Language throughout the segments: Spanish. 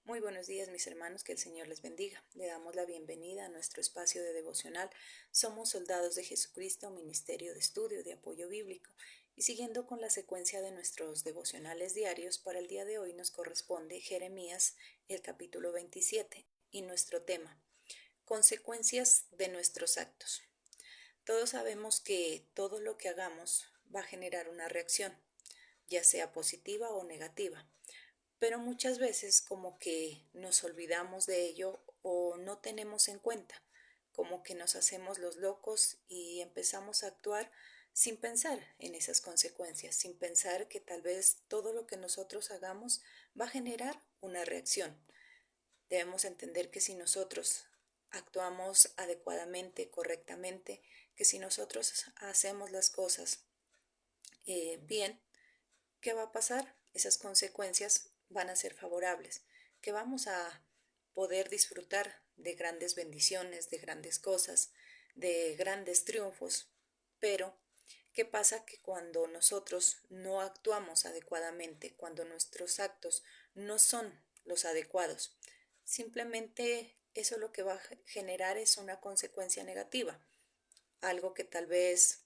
Muy buenos días, mis hermanos, que el Señor les bendiga. Le damos la bienvenida a nuestro espacio de devocional. Somos soldados de Jesucristo, Ministerio de Estudio de Apoyo Bíblico. Y siguiendo con la secuencia de nuestros devocionales diarios, para el día de hoy nos corresponde Jeremías, el capítulo 27, y nuestro tema, consecuencias de nuestros actos. Todos sabemos que todo lo que hagamos va a generar una reacción, ya sea positiva o negativa. Pero muchas veces como que nos olvidamos de ello o no tenemos en cuenta, como que nos hacemos los locos y empezamos a actuar sin pensar en esas consecuencias, sin pensar que tal vez todo lo que nosotros hagamos va a generar una reacción. Debemos entender que si nosotros actuamos adecuadamente, correctamente, que si nosotros hacemos las cosas bien, ¿qué va a pasar? Esas consecuencias van a ser favorables, que vamos a poder disfrutar de grandes bendiciones, de grandes cosas, de grandes triunfos. Pero, ¿qué pasa? Que cuando nosotros no actuamos adecuadamente, cuando nuestros actos no son los adecuados, simplemente eso lo que va a generar es una consecuencia negativa, algo que tal vez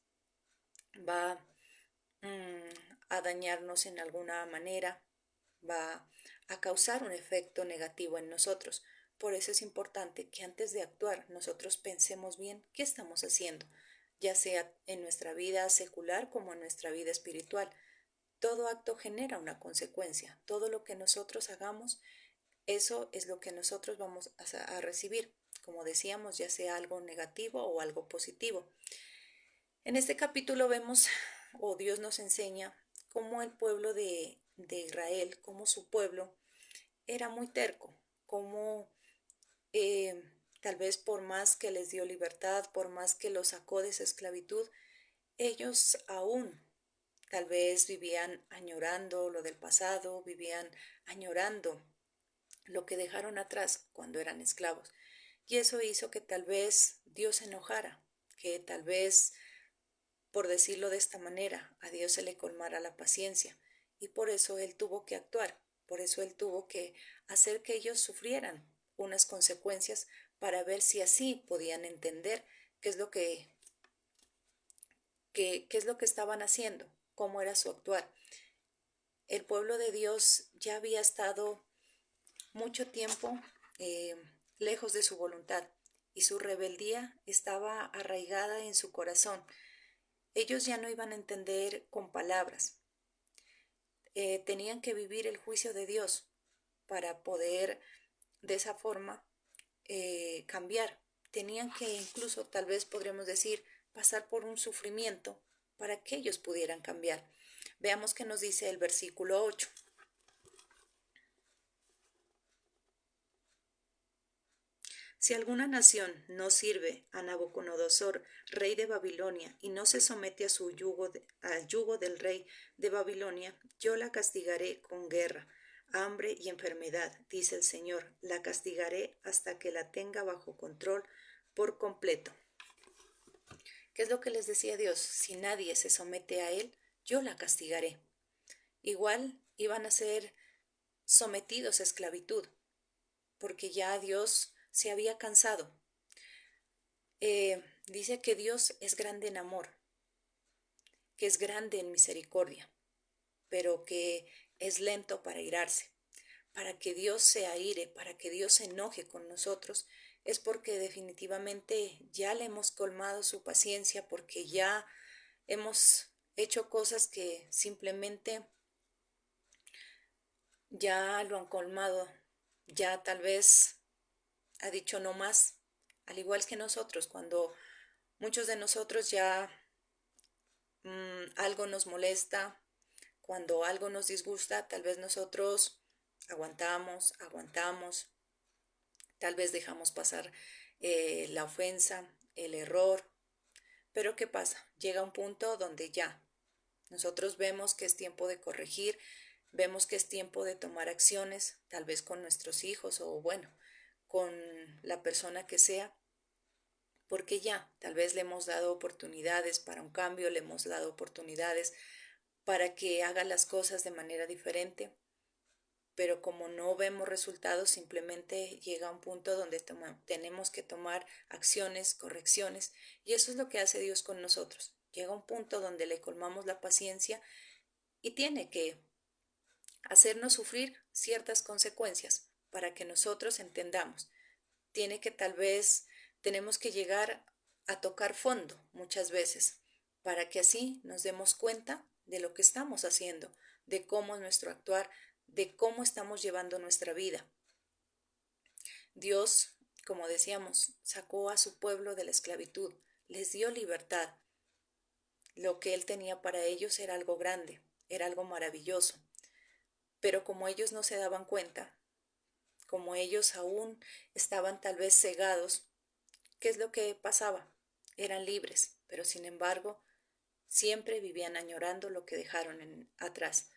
va a dañarnos en alguna manera, va a causar un efecto negativo en nosotros. Por eso es importante que antes de actuar nosotros pensemos bien qué estamos haciendo, ya sea en nuestra vida secular como en nuestra vida espiritual. Todo acto genera una consecuencia. Todo lo que nosotros hagamos, eso es lo que nosotros vamos a recibir, como decíamos, ya sea algo negativo o algo positivo. En este capítulo vemos, o Dios nos enseña, cómo el pueblo de Israel, cómo su pueblo era muy terco, cómo eh, tal vez por más que les dio libertad, por más que los sacó de esa esclavitud, ellos aún tal vez vivían añorando lo del pasado, vivían añorando lo que dejaron atrás cuando eran esclavos. Y eso hizo que tal vez Dios se enojara, que tal vez, por decirlo de esta manera, a Dios se le colmara la paciencia y por eso Él tuvo que actuar, por eso Él tuvo que hacer que ellos sufrieran unas consecuencias para ver si así podían entender qué es lo qué es lo que estaban haciendo, cómo era su actuar. El pueblo de Dios ya había estado mucho tiempo eh, lejos de su voluntad y su rebeldía estaba arraigada en su corazón. Ellos ya no iban a entender con palabras, tenían que vivir el juicio de Dios para poder de esa forma cambiar. Tenían que incluso, tal vez podríamos decir, pasar por un sufrimiento para que ellos pudieran cambiar. Veamos qué nos dice el versículo 8. Si alguna nación no sirve a Nabucodonosor, rey de Babilonia, y no se somete a al yugo del rey de Babilonia, yo la castigaré con guerra, hambre y enfermedad, dice el Señor. La castigaré hasta que la tenga bajo control por completo. ¿Qué es lo que les decía Dios? Si nadie se somete a Él, yo la castigaré. Igual iban a ser sometidos a esclavitud, porque ya Dios se había cansado. Dice que Dios es grande en amor, que es grande en misericordia, pero que es lento para irarse. Para que Dios se aire, para que Dios se enoje con nosotros, es porque definitivamente ya le hemos colmado su paciencia, porque ya hemos hecho cosas que simplemente ya lo han colmado, ya tal vez ha dicho no más, al igual que nosotros, cuando muchos de nosotros ya algo nos molesta, cuando algo nos disgusta, tal vez nosotros aguantamos, tal vez dejamos pasar la ofensa, el error, pero ¿qué pasa? Llega un punto donde ya nosotros vemos que es tiempo de corregir, vemos que es tiempo de tomar acciones, tal vez con nuestros hijos o bueno, con la persona que sea, porque ya tal vez le hemos dado oportunidades para un cambio, le hemos dado oportunidades para que haga las cosas de manera diferente, pero como no vemos resultados, simplemente llega un punto donde tenemos que tomar acciones, correcciones, y eso es lo que hace Dios con nosotros. Llega un punto donde le colmamos la paciencia y tiene que hacernos sufrir ciertas consecuencias para que nosotros entendamos. Tiene que tal vez tenemos que llegar a tocar fondo muchas veces para que así nos demos cuenta de lo que estamos haciendo, de cómo es nuestro actuar, de cómo estamos llevando nuestra vida. Dios, como decíamos, sacó a su pueblo de la esclavitud, les dio libertad. Lo que Él tenía para ellos era algo grande, era algo maravilloso. Pero como ellos no se daban cuenta, como ellos aún estaban tal vez cegados, ¿qué es lo que pasaba? Eran libres, pero sin embargo, siempre vivían añorando lo que dejaron atrás,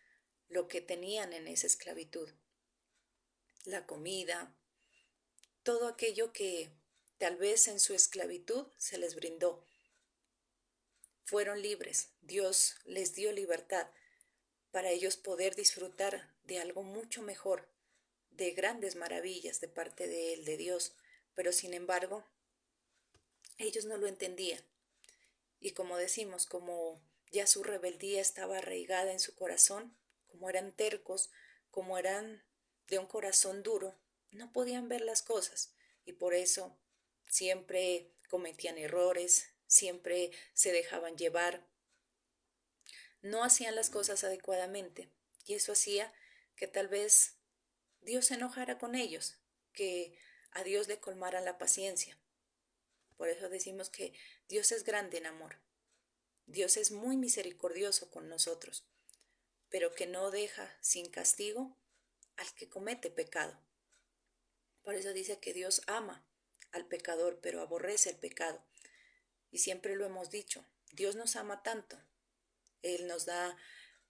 lo que tenían en esa esclavitud, la comida, todo aquello que tal vez en su esclavitud se les brindó. Fueron libres, Dios les dio libertad para ellos poder disfrutar de algo mucho mejor, de grandes maravillas de parte de Él, de Dios, pero sin embargo, ellos no lo entendían. Y como decimos, como ya su rebeldía estaba arraigada en su corazón, como eran tercos, como eran de un corazón duro, no podían ver las cosas y por eso siempre cometían errores, siempre se dejaban llevar, no hacían las cosas adecuadamente y eso hacía que tal vez Dios se enojara con ellos, que a Dios le colmara la paciencia. Por eso decimos que Dios es grande en amor. Dios es muy misericordioso con nosotros, pero que no deja sin castigo al que comete pecado. Por eso dice que Dios ama al pecador, pero aborrece el pecado. Y siempre lo hemos dicho, Dios nos ama tanto. Él nos da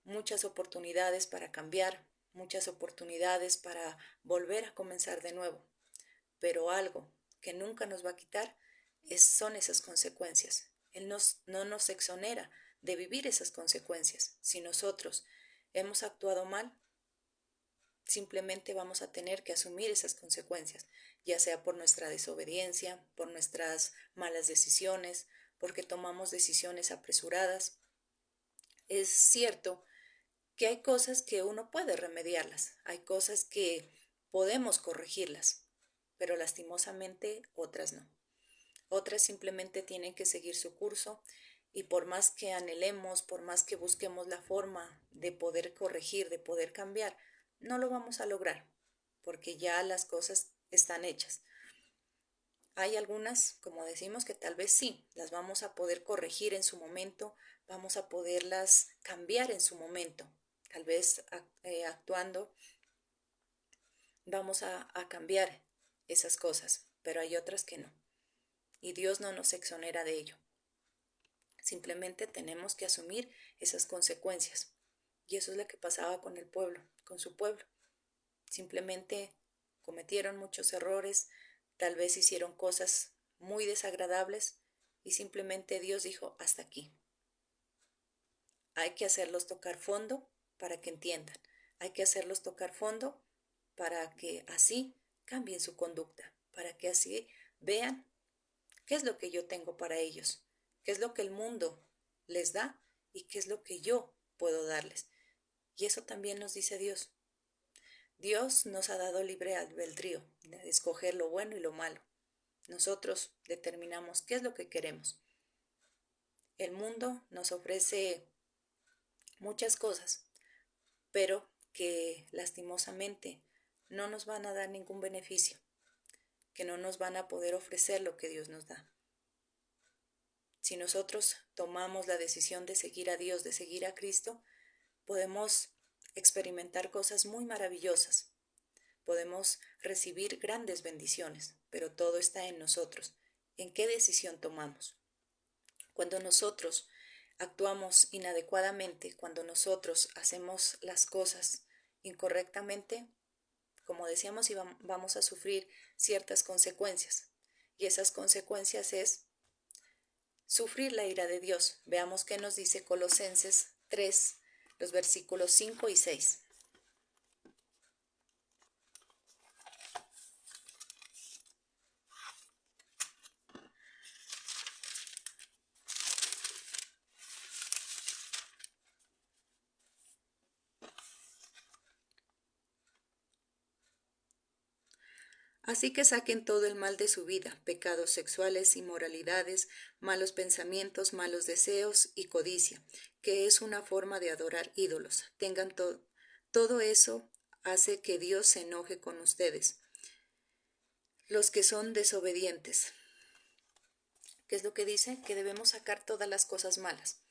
muchas oportunidades para cambiar, muchas oportunidades para volver a comenzar de nuevo. Pero algo que nunca nos va a quitar son esas consecuencias. Él no nos exonera de vivir esas consecuencias. Si nosotros hemos actuado mal, simplemente vamos a tener que asumir esas consecuencias, ya sea por nuestra desobediencia, por nuestras malas decisiones, porque tomamos decisiones apresuradas. Es cierto que hay cosas que uno puede remediarlas, hay cosas que podemos corregirlas, pero lastimosamente otras no. Otras simplemente tienen que seguir su curso y por más que anhelemos, por más que busquemos la forma de poder corregir, de poder cambiar, no lo vamos a lograr porque ya las cosas están hechas. Hay algunas, como decimos, que tal vez sí, las vamos a poder corregir en su momento, vamos a poderlas cambiar en su momento, tal vez actuando vamos a cambiar esas cosas, pero hay otras que no. Y Dios no nos exonera de ello. Simplemente tenemos que asumir esas consecuencias. Y eso es lo que pasaba con el pueblo, con su pueblo. Simplemente cometieron muchos errores, tal vez hicieron cosas muy desagradables y simplemente Dios dijo, hasta aquí. Hay que hacerlos tocar fondo para que entiendan. Hay que hacerlos tocar fondo para que así cambien su conducta, para que así vean qué es lo que yo tengo para ellos, qué es lo que el mundo les da y qué es lo que yo puedo darles. Y eso también nos dice Dios. Dios nos ha dado libre albedrío de escoger lo bueno y lo malo. Nosotros determinamos qué es lo que queremos. El mundo nos ofrece muchas cosas, pero que lastimosamente no nos van a dar ningún beneficio, que no nos van a poder ofrecer lo que Dios nos da. Si nosotros tomamos la decisión de seguir a Dios, de seguir a Cristo, podemos experimentar cosas muy maravillosas, podemos recibir grandes bendiciones, pero todo está en nosotros. ¿En qué decisión tomamos? Cuando nosotros actuamos inadecuadamente, cuando nosotros hacemos las cosas incorrectamente, como decíamos, vamos a sufrir ciertas consecuencias. Y esas consecuencias es sufrir la ira de Dios. Veamos qué nos dice Colosenses 3, los versículos 5 y 6. Así que saquen todo el mal de su vida, pecados sexuales, inmoralidades, malos pensamientos, malos deseos y codicia, que es una forma de adorar ídolos. Tengan todo eso hace que Dios se enoje con ustedes, los que son desobedientes. ¿Qué es lo que dice? Que debemos sacar todas las cosas malas,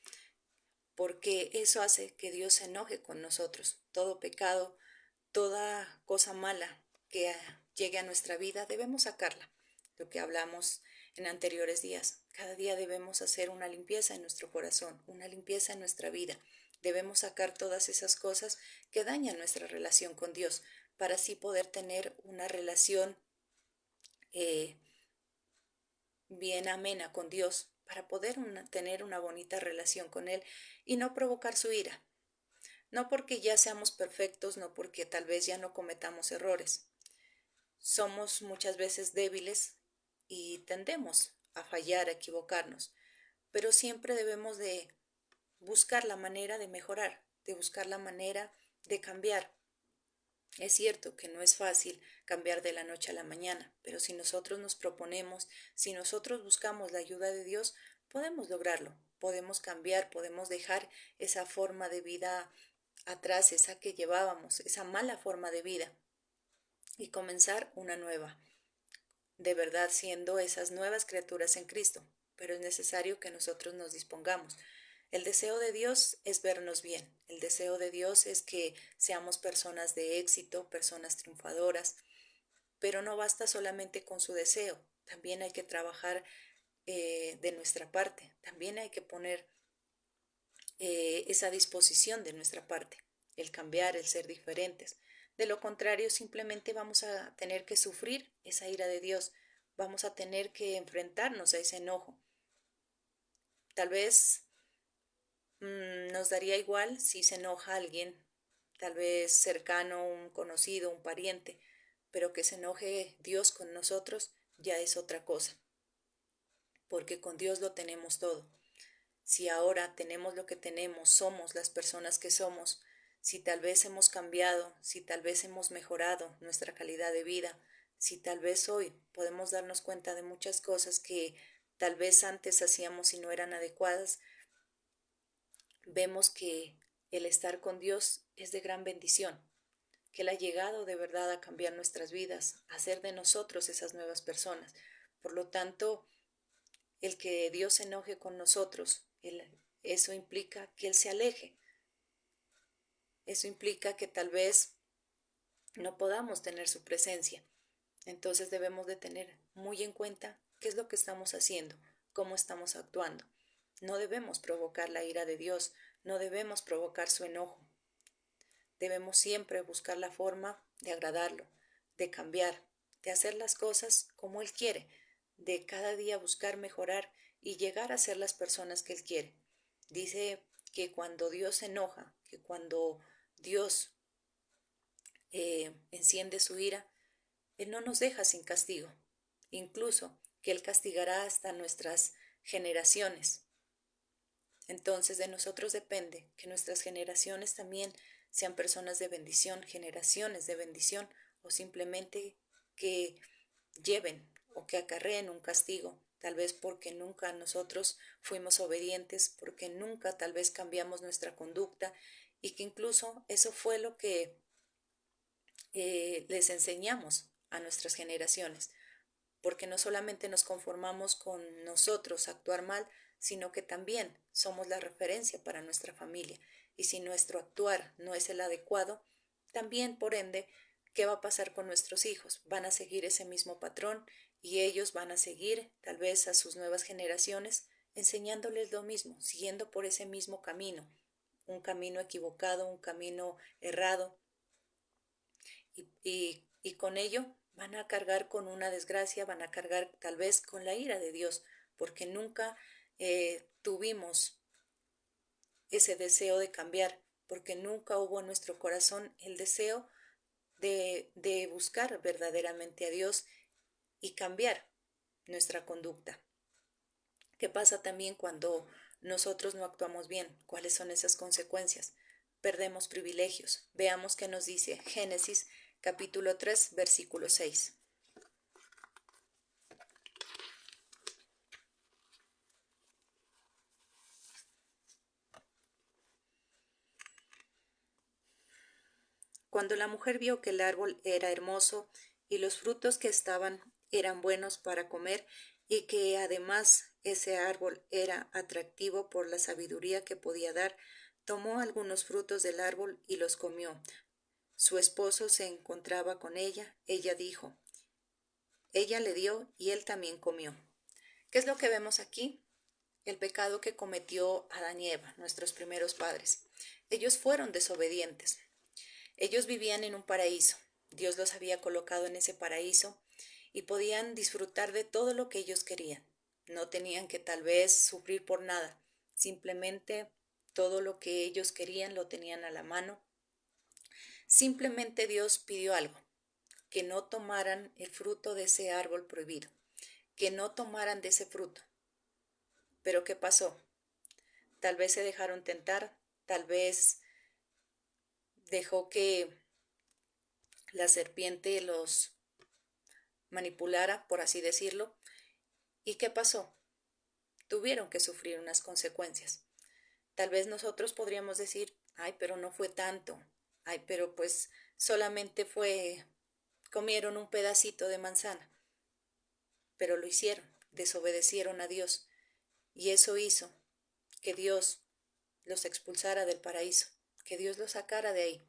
porque eso hace que Dios se enoje con nosotros. Todo pecado, toda cosa mala que llegue a nuestra vida, debemos sacarla. Lo que hablamos en anteriores días. Cada día debemos hacer una limpieza en nuestro corazón, una limpieza en nuestra vida. Debemos sacar todas esas cosas que dañan nuestra relación con Dios, para así poder tener una relación eh, bien amena con Dios, para poder tener una bonita relación con Él y no provocar su ira. No porque ya seamos perfectos, no porque tal vez ya no cometamos errores. Somos muchas veces débiles y tendemos a fallar, a equivocarnos, pero siempre debemos de buscar la manera de mejorar, de buscar la manera de cambiar. Es cierto que no es fácil cambiar de la noche a la mañana, pero si nosotros nos proponemos, si nosotros buscamos la ayuda de Dios, podemos lograrlo, podemos cambiar, podemos dejar esa forma de vida atrás, esa que llevábamos, esa mala forma de vida, y comenzar una nueva, de verdad siendo esas nuevas criaturas en Cristo. Pero es necesario que nosotros nos dispongamos. El deseo de Dios es vernos bien. El deseo de Dios es que seamos personas de éxito, personas triunfadoras. Pero no basta solamente con su deseo. También hay que trabajar de nuestra parte. También hay que poner esa disposición de nuestra parte. El cambiar, el ser diferentes. De lo contrario, simplemente vamos a tener que sufrir esa ira de Dios. Vamos a tener que enfrentarnos a ese enojo. Tal vez nos daría igual si se enoja alguien, tal vez cercano, un conocido, un pariente, pero que se enoje Dios con nosotros ya es otra cosa, porque con Dios lo tenemos todo. Si ahora tenemos lo que tenemos, somos las personas que somos, si tal vez hemos cambiado, si tal vez hemos mejorado nuestra calidad de vida, si tal vez hoy podemos darnos cuenta de muchas cosas que tal vez antes hacíamos y no eran adecuadas, vemos que el estar con Dios es de gran bendición, que Él ha llegado de verdad a cambiar nuestras vidas, a hacer de nosotros esas nuevas personas. Por lo tanto, el que Dios se enoje con nosotros, eso implica que Él se aleje. Eso implica que tal vez no podamos tener su presencia. Entonces debemos de tener muy en cuenta qué es lo que estamos haciendo, cómo estamos actuando. No debemos provocar la ira de Dios, no debemos provocar su enojo. Debemos siempre buscar la forma de agradarlo, de cambiar, de hacer las cosas como Él quiere, de cada día buscar mejorar y llegar a ser las personas que Él quiere. Dice que cuando Dios se enoja, que cuando Dios enciende su ira, Él no nos deja sin castigo, incluso que Él castigará hasta nuestras generaciones. Entonces de nosotros depende que nuestras generaciones también sean personas de bendición, generaciones de bendición, o simplemente que lleven o que acarreen un castigo, tal vez porque nunca nosotros fuimos obedientes, porque nunca tal vez cambiamos nuestra conducta y que incluso eso fue lo que les enseñamos a nuestras generaciones, porque no solamente nos conformamos con nosotros actuar mal, sino que también somos la referencia para nuestra familia. Y si nuestro actuar no es el adecuado, también, por ende, ¿qué va a pasar con nuestros hijos? Van a seguir ese mismo patrón y ellos van a seguir, tal vez a sus nuevas generaciones, enseñándoles lo mismo, siguiendo por ese mismo camino, un camino equivocado, un camino errado, y con ello van a cargar con una desgracia, van a cargar tal vez con la ira de Dios, porque nunca tuvimos ese deseo de cambiar, porque nunca hubo en nuestro corazón el deseo de buscar verdaderamente a Dios y cambiar nuestra conducta. ¿Qué pasa también cuando nosotros no actuamos bien? ¿Cuáles son esas consecuencias? Perdemos privilegios. Veamos qué nos dice Génesis capítulo 3, versículo 6. Cuando la mujer vio que el árbol era hermoso y los frutos que estaban eran buenos para comer y que además ese árbol era atractivo por la sabiduría que podía dar, tomó algunos frutos del árbol y los comió. Su esposo se encontraba con ella. Ella dijo, ella le dio y él también comió. ¿Qué es lo que vemos aquí? El pecado que cometió Adán y Eva, nuestros primeros padres. Ellos fueron desobedientes. Ellos vivían en un paraíso. Dios los había colocado en ese paraíso y podían disfrutar de todo lo que ellos querían. No tenían que tal vez sufrir por nada. Simplemente todo lo que ellos querían lo tenían a la mano. Simplemente Dios pidió algo, que no tomaran el fruto de ese árbol prohibido, que no tomaran de ese fruto. Pero ¿qué pasó? Tal vez se dejaron tentar, tal vez dejó que la serpiente los manipulara, por así decirlo. ¿Y qué pasó? Tuvieron que sufrir unas consecuencias. Tal vez nosotros podríamos decir, ay, pero no fue tanto, ay, pero pues solamente comieron un pedacito de manzana, pero lo hicieron, desobedecieron a Dios, y eso hizo que Dios los expulsara del paraíso, que Dios los sacara de ahí.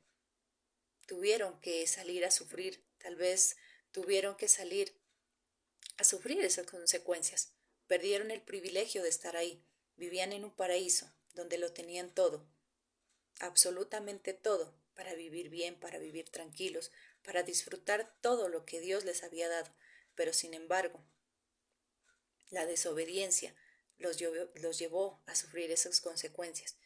Tuvieron que salir a sufrir, tal vez tuvieron que salir a sufrir esas consecuencias. Perdieron el privilegio de estar ahí. Vivían en un paraíso donde lo tenían todo, absolutamente todo, para vivir bien, para vivir tranquilos, para disfrutar todo lo que Dios les había dado. Pero sin embargo, la desobediencia los llevó a sufrir esas consecuencias.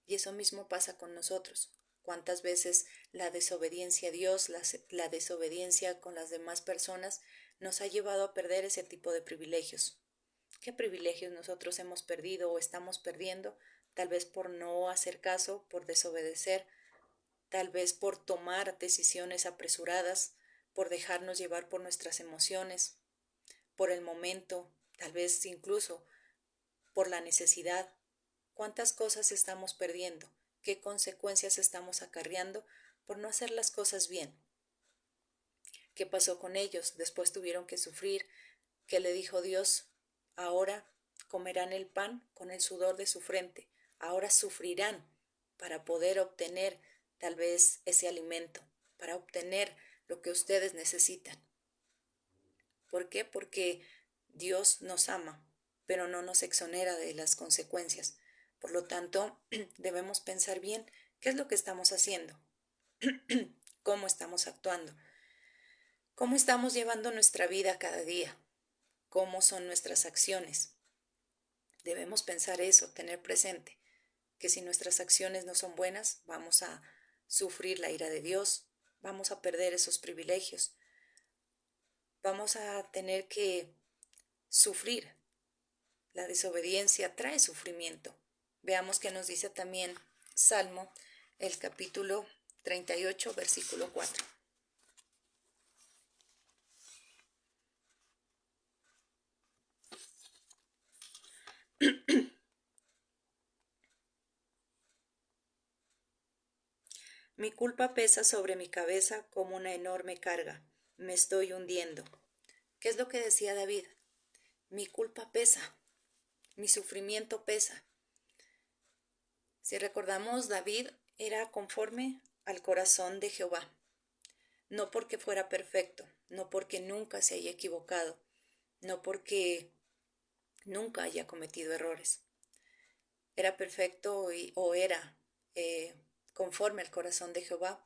Y eso mismo pasa con nosotros. ¿Cuántas veces la desobediencia a Dios, la desobediencia con las demás personas nos ha llevado a perder ese tipo de privilegios? ¿Qué privilegios nosotros hemos perdido o estamos perdiendo? Tal vez por no hacer caso, por desobedecer, tal vez por tomar decisiones apresuradas, por dejarnos llevar por nuestras emociones, por el momento, tal vez incluso por la necesidad. ¿Cuántas cosas estamos perdiendo? ¿Qué consecuencias estamos acarreando por no hacer las cosas bien? ¿Qué pasó con ellos? Después tuvieron que sufrir. ¿Qué le dijo Dios? Ahora comerán el pan con el sudor de su frente. Ahora sufrirán para poder obtener tal vez ese alimento, para obtener lo que ustedes necesitan. ¿Por qué? Porque Dios nos ama, pero no nos exonera de las consecuencias. Por lo tanto, debemos pensar bien qué es lo que estamos haciendo, cómo estamos actuando, cómo estamos llevando nuestra vida cada día, cómo son nuestras acciones. Debemos pensar eso, tener presente que si nuestras acciones no son buenas, vamos a sufrir la ira de Dios, vamos a perder esos privilegios, vamos a tener que sufrir. La desobediencia trae sufrimiento. Veamos qué nos dice también Salmo, el capítulo 38, versículo 4. Mi culpa pesa sobre mi cabeza como una enorme carga. Me estoy hundiendo. ¿Qué es lo que decía David? Mi culpa pesa, mi sufrimiento pesa. Si recordamos, David era conforme al corazón de Jehová. No porque fuera perfecto, no porque nunca se haya equivocado, no porque nunca haya cometido errores. Era perfecto o era conforme al corazón de Jehová,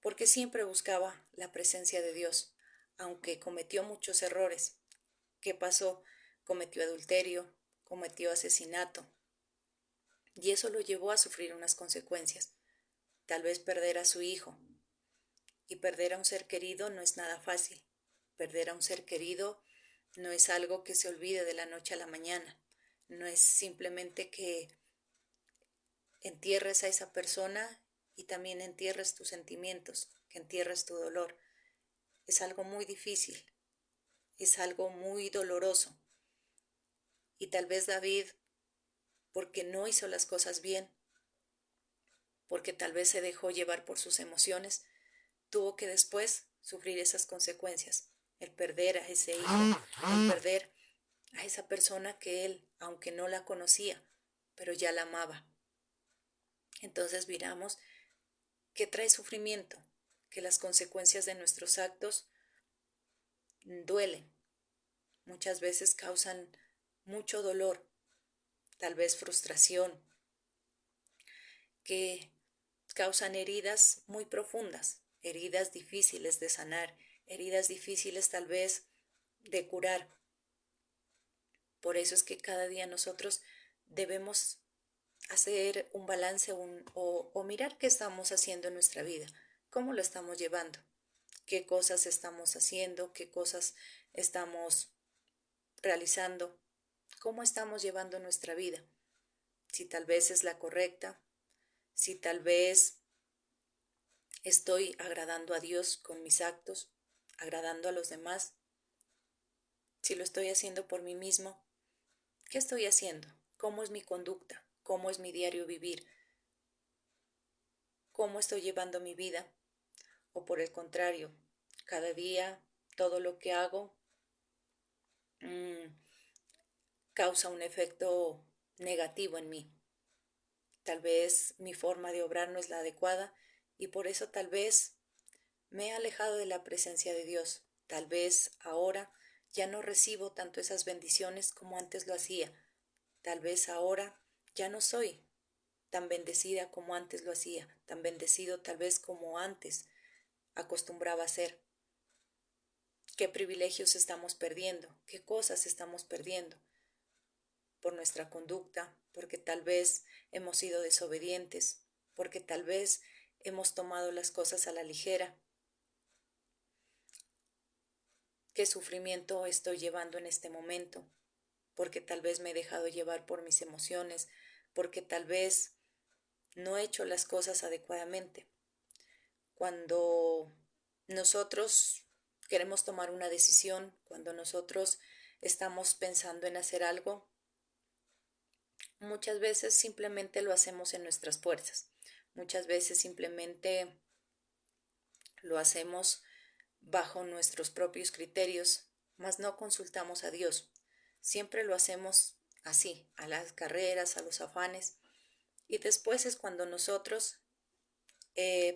porque siempre buscaba la presencia de Dios, aunque cometió muchos errores. ¿Qué pasó? Cometió adulterio, cometió asesinato, y eso lo llevó a sufrir unas consecuencias. Tal vez perder a su hijo, y perder a un ser querido no es nada fácil. Perder a un ser querido no es algo que se olvide de la noche a la mañana. No es simplemente que entierres a esa persona y también entierres tus sentimientos, que entierres tu dolor. Es algo muy difícil, es algo muy doloroso. Y tal vez David, porque no hizo las cosas bien, porque tal vez se dejó llevar por sus emociones, tuvo que después sufrir esas consecuencias, el perder a ese hijo, el perder a esa persona que él, aunque no la conocía, pero ya la amaba. Entonces miramos que trae sufrimiento, que las consecuencias de nuestros actos duelen, muchas veces causan mucho dolor, tal vez frustración, que causan heridas muy profundas, heridas difíciles de sanar, heridas difíciles tal vez de curar. Por eso es que cada día nosotros debemos hacer un balance o mirar qué estamos haciendo en nuestra vida, cómo lo estamos llevando, qué cosas estamos haciendo, qué cosas estamos realizando, cómo estamos llevando nuestra vida, si tal vez es la correcta, si tal vez estoy agradando a Dios con mis actos, agradando a los demás, si lo estoy haciendo por mí mismo, ¿qué estoy haciendo? ¿Cómo es mi conducta? ¿Cómo es mi diario vivir? ¿Cómo estoy llevando mi vida? O por el contrario, cada día todo lo que hago mmm, causa un efecto negativo en mí. Tal vez mi forma de obrar no es la adecuada y por eso tal vez me he alejado de la presencia de Dios. Tal vez ahora ya no recibo tanto esas bendiciones como antes lo hacía. Tal vez ahora ya no soy tan bendecida como antes lo hacía, tan bendecido tal vez como antes acostumbraba a ser. ¿Qué privilegios estamos perdiendo? ¿Qué cosas estamos perdiendo? Por nuestra conducta, porque tal vez hemos sido desobedientes, porque tal vez hemos tomado las cosas a la ligera. ¿Qué sufrimiento estoy llevando en este momento? Porque tal vez me he dejado llevar por mis emociones, porque tal vez no he hecho las cosas adecuadamente. Cuando nosotros queremos tomar una decisión, cuando nosotros estamos pensando en hacer algo, muchas veces simplemente lo hacemos en nuestras fuerzas. Muchas veces simplemente lo hacemos bajo nuestros propios criterios, mas no consultamos a Dios. Siempre lo hacemos así, a las carreras, a los afanes. Y después es cuando nosotros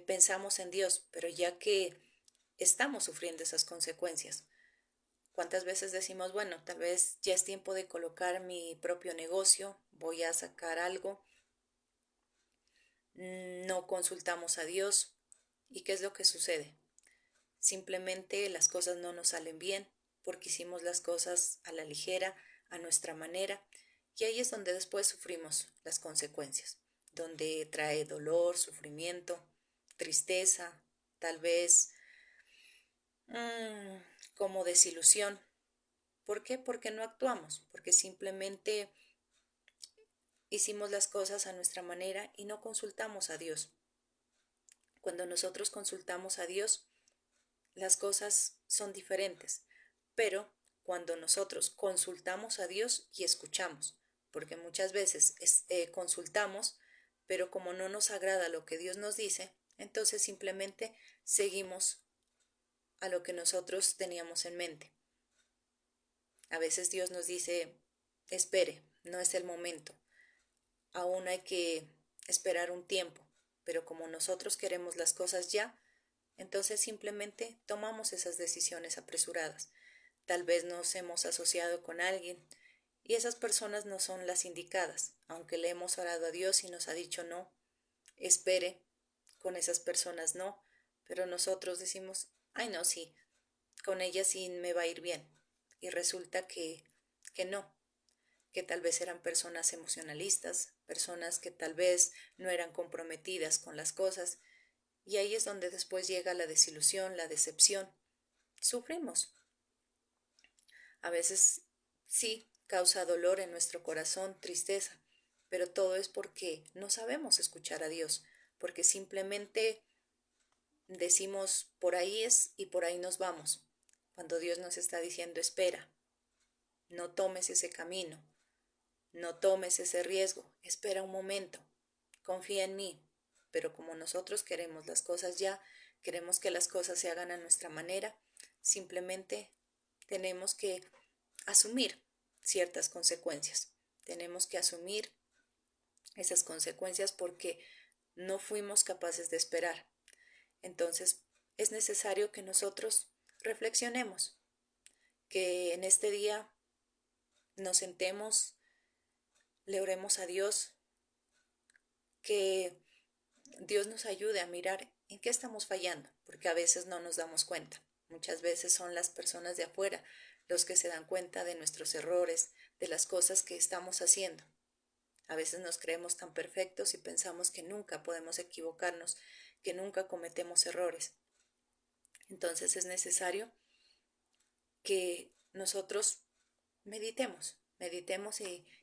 pensamos en Dios, pero ya que estamos sufriendo esas consecuencias. ¿Cuántas veces decimos, bueno, tal vez ya es tiempo de colocar mi propio negocio, voy a sacar algo, no consultamos a Dios? ¿Y qué es lo que sucede? Simplemente las cosas no nos salen bien porque hicimos las cosas a la ligera, a nuestra manera, y ahí es donde después sufrimos las consecuencias, donde trae dolor, sufrimiento, tristeza, tal vez mmm, como desilusión. ¿Por qué? Porque no actuamos, porque simplemente hicimos las cosas a nuestra manera y no consultamos a Dios. Cuando nosotros consultamos a Dios, las cosas son diferentes, pero cuando nosotros consultamos a Dios y escuchamos, porque muchas veces consultamos, pero como no nos agrada lo que Dios nos dice, entonces simplemente seguimos a lo que nosotros teníamos en mente. A veces Dios nos dice, espere, no es el momento, aún hay que esperar un tiempo, pero como nosotros queremos las cosas ya, entonces simplemente tomamos esas decisiones apresuradas. Tal vez nos hemos asociado con alguien y esas personas no son las indicadas, aunque le hemos orado a Dios y nos ha dicho no, espere, con esas personas no, pero nosotros decimos, ay no, sí, con ellas sí me va a ir bien. Y resulta que no, que tal vez eran personas emocionalistas, personas que tal vez no eran comprometidas con las cosas, y ahí es donde después llega la desilusión, la decepción. Sufrimos. A veces sí causa dolor en nuestro corazón, tristeza, pero todo es porque no sabemos escuchar a Dios, porque simplemente decimos por ahí es y por ahí nos vamos, cuando Dios nos está diciendo espera, no tomes ese camino, no tomes ese riesgo, espera un momento, confía en mí. Pero como nosotros queremos las cosas ya, queremos que las cosas se hagan a nuestra manera, simplemente tenemos que asumir ciertas consecuencias. Tenemos que asumir esas consecuencias porque no fuimos capaces de esperar. Entonces, es necesario que nosotros reflexionemos, que en este día nos sentemos, le oremos a Dios, que Dios nos ayude a mirar en qué estamos fallando, porque a veces no nos damos cuenta. Muchas veces son las personas de afuera los que se dan cuenta de nuestros errores, de las cosas que estamos haciendo. A veces nos creemos tan perfectos y pensamos que nunca podemos equivocarnos, que nunca cometemos errores. Entonces es necesario que nosotros meditemos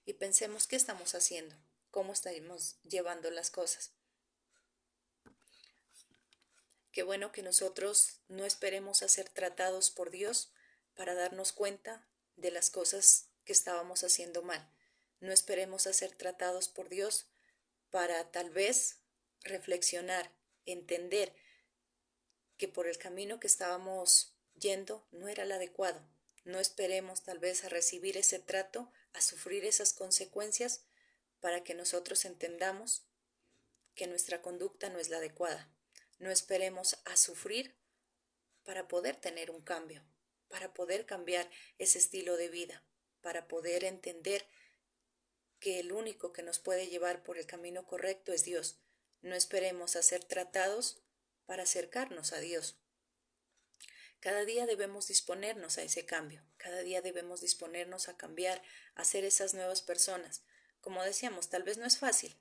y pensemos qué estamos haciendo, cómo estamos llevando las cosas. Qué bueno que nosotros no esperemos a ser tratados por Dios para darnos cuenta de las cosas que estábamos haciendo mal. No esperemos a ser tratados por Dios para tal vez reflexionar, entender que por el camino que estábamos yendo no era el adecuado. No esperemos tal vez a recibir ese trato, a sufrir esas consecuencias para que nosotros entendamos que nuestra conducta no es la adecuada. No esperemos a sufrir para poder tener un cambio, para poder cambiar ese estilo de vida, para poder entender que el único que nos puede llevar por el camino correcto es Dios. No esperemos a ser tratados para acercarnos a Dios. Cada día debemos disponernos a ese cambio, cada día debemos disponernos a cambiar, a ser esas nuevas personas. Como decíamos, tal vez no es fácil,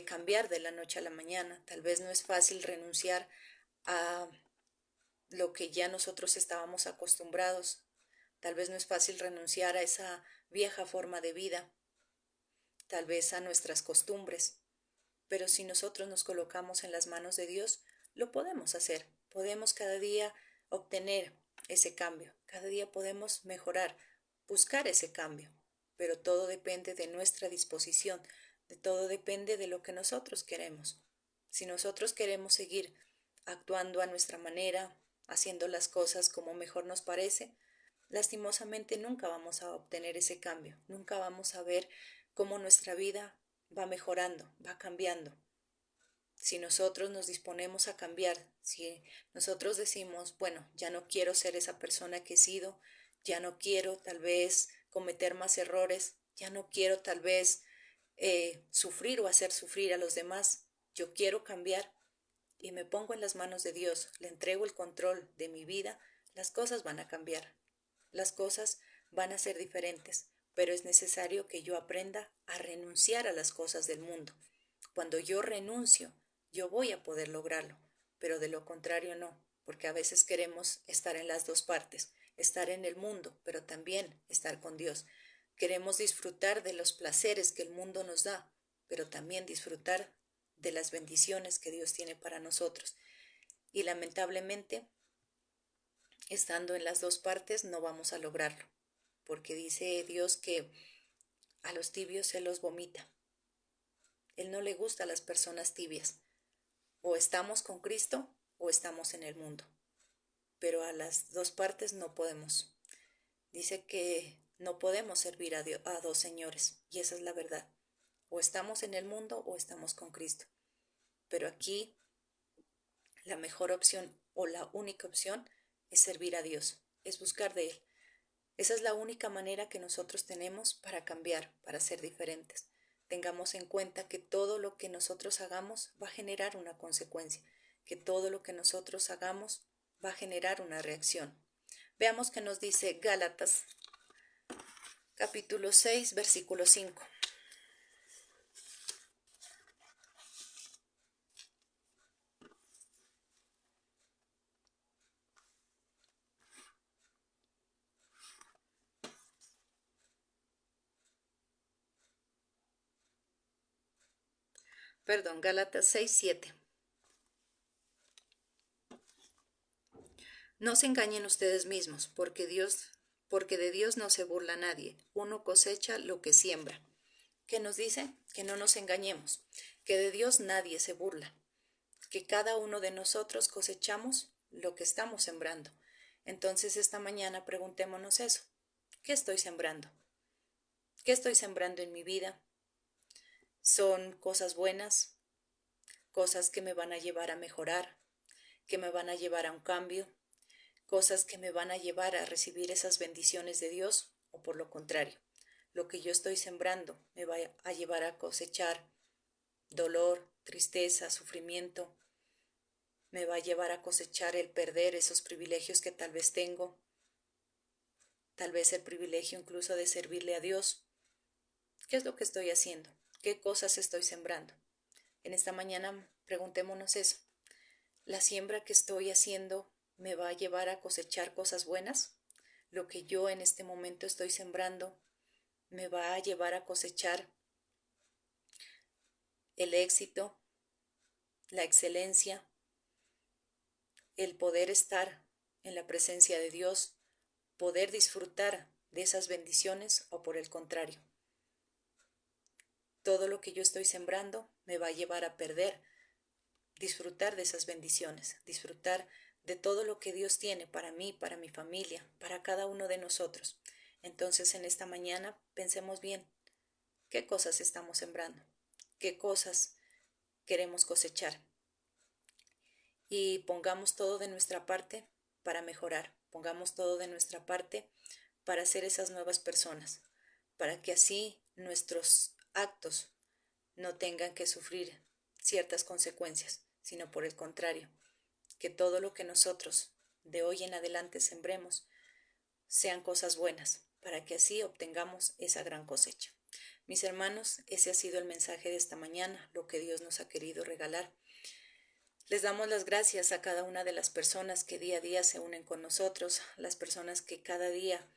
cambiar de la noche a la mañana, tal vez no es fácil renunciar a lo que ya nosotros estábamos acostumbrados, tal vez no es fácil renunciar a esa vieja forma de vida, tal vez a nuestras costumbres, pero si nosotros nos colocamos en las manos de Dios, lo podemos hacer, podemos cada día obtener ese cambio, cada día podemos mejorar, buscar ese cambio, pero todo depende de nuestra disposición, de todo depende de lo que nosotros queremos. Si nosotros queremos seguir actuando a nuestra manera, haciendo las cosas como mejor nos parece, lastimosamente nunca vamos a obtener ese cambio, nunca vamos a ver cómo nuestra vida va mejorando, va cambiando. Si nosotros nos disponemos a cambiar, si nosotros decimos, bueno, ya no quiero ser esa persona que he sido, ya no quiero tal vez cometer más errores, ya no quiero tal vez sufrir o hacer sufrir a los demás, yo quiero cambiar y me pongo en las manos de Dios, le entrego el control de mi vida, las cosas van a cambiar, las cosas van a ser diferentes, pero es necesario que yo aprenda a renunciar a las cosas del mundo. Cuando yo renuncio, yo voy a poder lograrlo, pero de lo contrario no, porque a veces queremos estar en las dos partes, estar en el mundo, pero también estar con Dios. Queremos disfrutar de los placeres que el mundo nos da, pero también disfrutar de las bendiciones que Dios tiene para nosotros. Y lamentablemente, estando en las dos partes, no vamos a lograrlo, porque dice Dios que a los tibios se los vomita. Él no le gusta a las personas tibias. O estamos con Cristo o estamos en el mundo. Pero a las dos partes no podemos. Dice que no podemos servir a dos señores, y esa es la verdad. O estamos en el mundo o estamos con Cristo. Pero aquí la mejor opción o la única opción es servir a Dios, es buscar de Él. Esa es la única manera que nosotros tenemos para cambiar, para ser diferentes. Tengamos en cuenta que todo lo que nosotros hagamos va a generar una consecuencia, que todo lo que nosotros hagamos va a generar una reacción. Veamos qué nos dice Gálatas, capítulo 6, versículo 5. Gálatas 6, 7. No se engañen ustedes mismos, porque de Dios no se burla nadie. Uno cosecha lo que siembra. ¿Qué nos dice? Que no nos engañemos, que de Dios nadie se burla. que cada uno de nosotros cosechamos lo que estamos sembrando. Entonces esta mañana preguntémonos eso. ¿Qué estoy sembrando? ¿Qué estoy sembrando en mi vida? ¿Son cosas buenas? ¿Cosas que me van a llevar a mejorar? ¿Que me van a llevar a un cambio? ¿Cosas que me van a llevar a recibir esas bendiciones de Dios? ¿O por lo contrario, lo que yo estoy sembrando me va a llevar a cosechar dolor, tristeza, sufrimiento? ¿Me va a llevar a cosechar el perder esos privilegios que tal vez tengo? Tal vez el privilegio incluso de servirle a Dios. ¿Qué es lo que estoy haciendo? ¿Qué cosas estoy sembrando? En esta mañana preguntémonos eso. ¿La siembra que estoy haciendo me va a llevar a cosechar cosas buenas? ¿Lo que yo en este momento estoy sembrando me va a llevar a cosechar el éxito, la excelencia, el poder estar en la presencia de Dios, poder disfrutar de esas bendiciones, o por el contrario, todo lo que yo estoy sembrando me va a llevar a perder, disfrutar de esas bendiciones, disfrutar de todo lo que Dios tiene para mí, para mi familia, para cada uno de nosotros? Entonces en esta mañana pensemos bien, ¿qué cosas estamos sembrando? ¿Qué cosas queremos cosechar? Y pongamos todo de nuestra parte para mejorar, pongamos todo de nuestra parte para ser esas nuevas personas, para que así nuestros actos no tengan que sufrir ciertas consecuencias, sino por el contrario, que todo lo que nosotros de hoy en adelante sembremos sean cosas buenas, para que así obtengamos esa gran cosecha. Mis hermanos, ese ha sido el mensaje de esta mañana, lo que Dios nos ha querido regalar. Les damos las gracias a cada una de las personas que día a día se unen con nosotros, las personas que cada día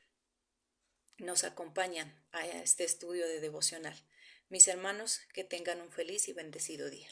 nos acompañan a este estudio de devocional. Mis hermanos, que tengan un feliz y bendecido día.